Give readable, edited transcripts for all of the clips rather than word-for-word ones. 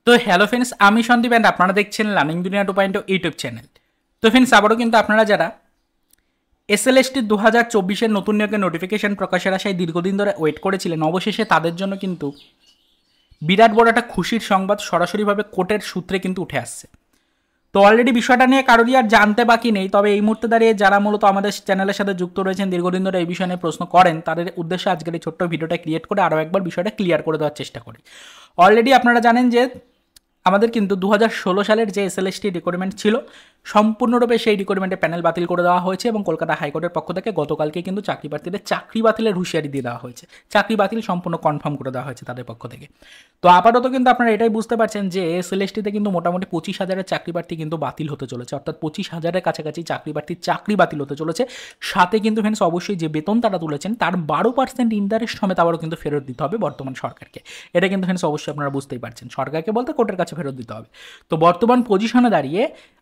তো hello friends, আমি Sandeep and আপনারা দেখছেন লার্নিং দুনিয়া 2.0 ইউটিউব চ্যানেল। তো ফ্রেন্ডস, আবারও কিন্তু আপনারা যারা এসএলএসটি 2024-এর নতুন নিয়োগের নোটিফিকেশন প্রকাশের আশায় দীর্ঘদিন ধরে ওয়েট করেছিলেন, অবশেষে তাদের জন্য কিন্তু বিরাট বড় একটা খুশির সংবাদ সরাসরিভাবে কোর্টের সূত্রে কিন্তু উঠে আসছে। তো অলরেডি বিষয়টা নিয়ে কারোরই আর জানতে বাকি নেই, তবে এই মুহূর্তে দাঁড়িয়ে যারা মূলত আমাদের চ্যানেলের সাথে যুক্ত রয়েছেন, দীর্ঘদিন ধরে এই বিষয় নিয়ে প্রশ্ন করেন, তাদের উদ্দেশ্যে আজকের এই ছোট্ট ভিডিওটা ক্রিয়েট করে আরও একবার বিষয়টা ক্লিয়ার করে দেওয়ার চেষ্টা করি। অলরেডি আপনারা জানেন যে আমাদের কিন্তু 2016 সালের যে এসএলএসটি রিকোয়ারমেন্ট ছিল, সম্পূর্ণরূপে সেই রিকোয়ারমেন্টের প্যানেল বাতিল করে দেওয়া হয়েছে এবং কলকাতা হাইকোর্টের পক্ষ থেকে গতকালকে কিন্তু চাকরি প্রার্থীদের চাকরি বাতিলের হুঁশিয়ারি দিয়ে দেওয়া হয়েছে। চাকরি বাতিল সম্পূর্ণ কনফার্ম করে দেওয়া হয়েছে তাদের পক্ষ থেকে। তো আপাতত কিন্তু আপনারা এটাই বুঝতে পারছেন যে এসএলএসটিতে কিন্তু মোটামুটি 25,000-এর চাকরি প্রার্থী কিন্তু বাতিল হতে চলেছে, অর্থাৎ 25,000-এর কাছাকাছি চাকরি প্রার্থীর চাকরি বাতিল হতে চলেছে। সাথে কিন্তু ফ্রেন্ডস অবশ্যই যে বেতন তারা তুলেছেন তার 12% ইন্টারেস্ট সমেত আবারও কিন্তু ফেরত দিতে হবে বর্তমান সরকারকে। এটা কিন্তু ফ্রেন্ডস অবশ্যই আপনারা বুঝতেই পারছেন, সরকারকে বলতে কোর্টের কাছে ফেরত দিতে হবে। তো বর্তমান পজিশনে দাঁড়িয়ে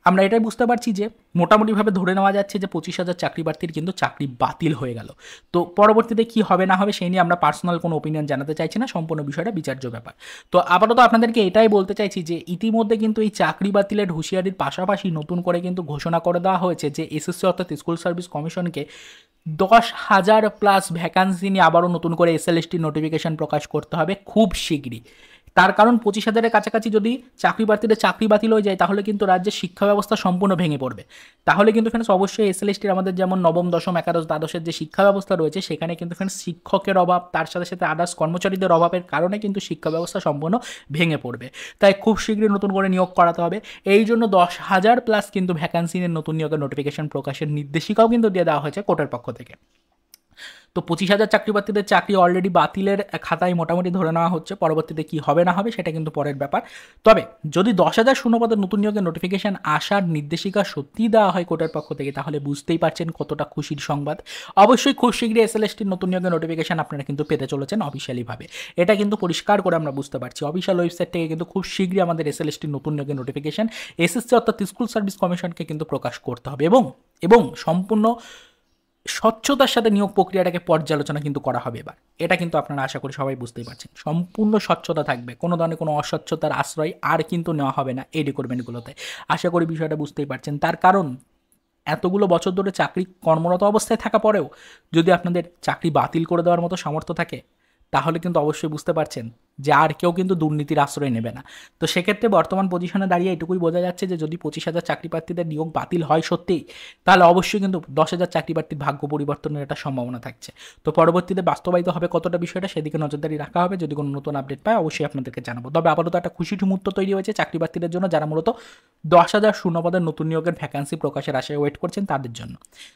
আমরা এটাই বুঝতে পারছি যে মোটামুটিভাবে ধরে নেওয়া যাচ্ছে যে 25,000 চাকরি প্রার্থীর কিন্তু চাকরি বাতিল হয়ে গেল। তো পরবর্তীতে কি হবে না হবে সেই নিয়ে আমরা পার্সোনাল কোনো ওপিনিয়ন জানাতে চাইছি না, সম্পূর্ণ বিষয়টা বিচার্য ব্যাপার। তো আপাতত আপনাদেরকে এটাই বলতে চাইছি যে ইতিমধ্যে কিন্তু এই চাকরি বাতিলের হুঁশিয়ারির পাশাপাশি নতুন করে কিন্তু ঘোষণা করে দেওয়া হয়েছে যে এসএসসি অর্থাৎ স্কুল সার্ভিস কমিশনকে 10,000 প্লাস ভ্যাকান্সি নিয়ে আবারও নতুন করে এসএলএসটি নোটিফিকেশন প্রকাশ করতে হবে খুব শীঘ্রই। তার কারণ 25,000-এর কাছাকাছি যদি চাকরি প্রার্থীদের চাকরি বাতিল হয়ে যায় তাহলে কিন্তু রাজ্যের শিক্ষা ব্যবস্থা সম্পূর্ণ ভেঙে পড়বে। তাহলে কিন্তু ফ্রেন্ডস অবশ্যই এসএলএসটির আমাদের যেমন নবম দশম একাদশ দ্বাদশের যে শিক্ষা ব্যবস্থা রয়েছে সেখানে কিন্তু ফ্রেন্ডস শিক্ষকের অভাব, তার সাথে সাথে আদার্স কর্মচারীদের অভাবের কারণে কিন্তু শিক্ষা ব্যবস্থা সম্পূর্ণ ভেঙে পড়বে। তাই খুব শীঘ্রই নতুন করে নিয়োগ করাতে হবে। এই জন্য 10,000 প্লাস কিন্তু ভ্যাকান্সি নিয়ে নতুন নিয়োগের নোটিফিকেশন প্রকাশের নির্দেশিকাও কিন্তু দিয়ে দেওয়া হয়েছে কোর্টের পক্ষ থেকে। তো 25,000 চাকরি প্রার্থীদের চাকরি অলরেডি বাতিলের খাতায় মোটামুটি ধরে নেওয়া হচ্ছে, পরবর্তীতে কি হবে না হবে সেটা কিন্তু পরের ব্যাপার। তবে যদি 10,000 শূন্যপদের নতুন নিয়োগের নোটিফিকেশন আসার নির্দেশিকা সত্যিই দেওয়া হয় কোর্টের পক্ষ থেকে, তাহলে বুঝতেই পারছেন কতটা খুশির সংবাদ। অবশ্যই খুব শীঘ্রই এসএলএসটির নতুন নিয়োগের নোটিফিকেশন আপনারা কিন্তু পেতে চলেছেন অফিসিয়ালিভাবে। এটা কিন্তু পরিষ্কার করে আমরা বুঝতে পারছি, অফিসিয়াল ওয়েবসাইট থেকে কিন্তু খুব শীঘ্রই আমাদের এসএলএসটির নতুন নিয়োগের নোটিফিকেশন এসএসসি অর্থাৎ স্কুল সার্ভিস কমিশনকে কিন্তু প্রকাশ করতে হবে এবং এবং সম্পূর্ণ স্বচ্ছতার সাথে নিয়োগ প্রক্রিয়াটাকে পর্যালোচনা কিন্তু করা হবে এবার। এটা কিন্তু আপনারা আশা করি সবাই বুঝতেই পারছেন, সম্পূর্ণ স্বচ্ছতা থাকবে, কোনো ধরনের কোনো অস্বচ্ছতার আশ্রয় আর কিন্তু নেওয়া হবে না এই রিক্রুটমেন্টগুলোতে। আশা করি বিষয়টা বুঝতেই পারছেন। তার কারণ এতগুলো বছর ধরে চাকরি কর্মরত অবস্থায় থাকা পরেও যদি আপনাদের চাকরি বাতিল করে দেওয়ার মতো সামর্থ্য থাকে তাহলে কিন্তু অবশ্যই বুঝতে পারছেন যে আর কেউ কিন্তু দুর্নীতির আশ্রয় নেবে না। তো সেক্ষেত্রে বর্তমান পজিশনে দাঁড়িয়ে এটুকুই বোঝা যাচ্ছে যে যদি 25,000 চাকরি প্রার্থীদের নিয়োগ বাতিল হয় সত্যিই, তাহলে অবশ্যই কিন্তু 10,000 চাকরি প্রার্থীর ভাগ্য পরিবর্তনের একটা সম্ভাবনা থাকছে। তো পরবর্তীতে বাস্তবায়িত হবে কতটা বিষয়টা সেদিকে নজরদারি রাখা হবে, যদি কোনো নতুন আপডেট পায় অবশ্যই আপনাদেরকে জানাবো। তবে আপাতত একটা খুশির মুহূর্ত তৈরি হয়েছে চাকরি প্রার্থীদের জন্য যারা মূলত 10,000 শূন্যপদের নতুন নিয়োগের ভ্যাকান্সি প্রকাশের আশায় ওয়েট করছেন তাদের জন্য।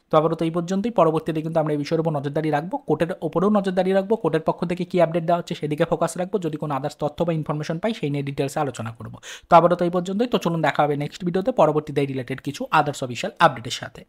তো আপাতত এই পর্যন্তই, পরবর্তীতে কিন্তু আমরা এই বিষয়ের উপর নজরদারি রাখবো, কোর্টের ওপরেও নজরদারি রাখবো, কোর্টের পক্ষ থেকে কী আপডেট দেওয়া হচ্ছে সেদিকে ফোকাস রাখবো, যদি কোনো আদার্স তথ্য বা ইনফরমেশন পাই সেই নিয়ে ডিটেলসে আলোচনা করবো। তো আপাতত এই পর্যন্তই, তো চলুন দেখা হবে নেক্সট ভিডিওতে পরবর্তীতে রিলেটেড কিছু আদার্স অফিসিয়াল আপডেটের সাথে।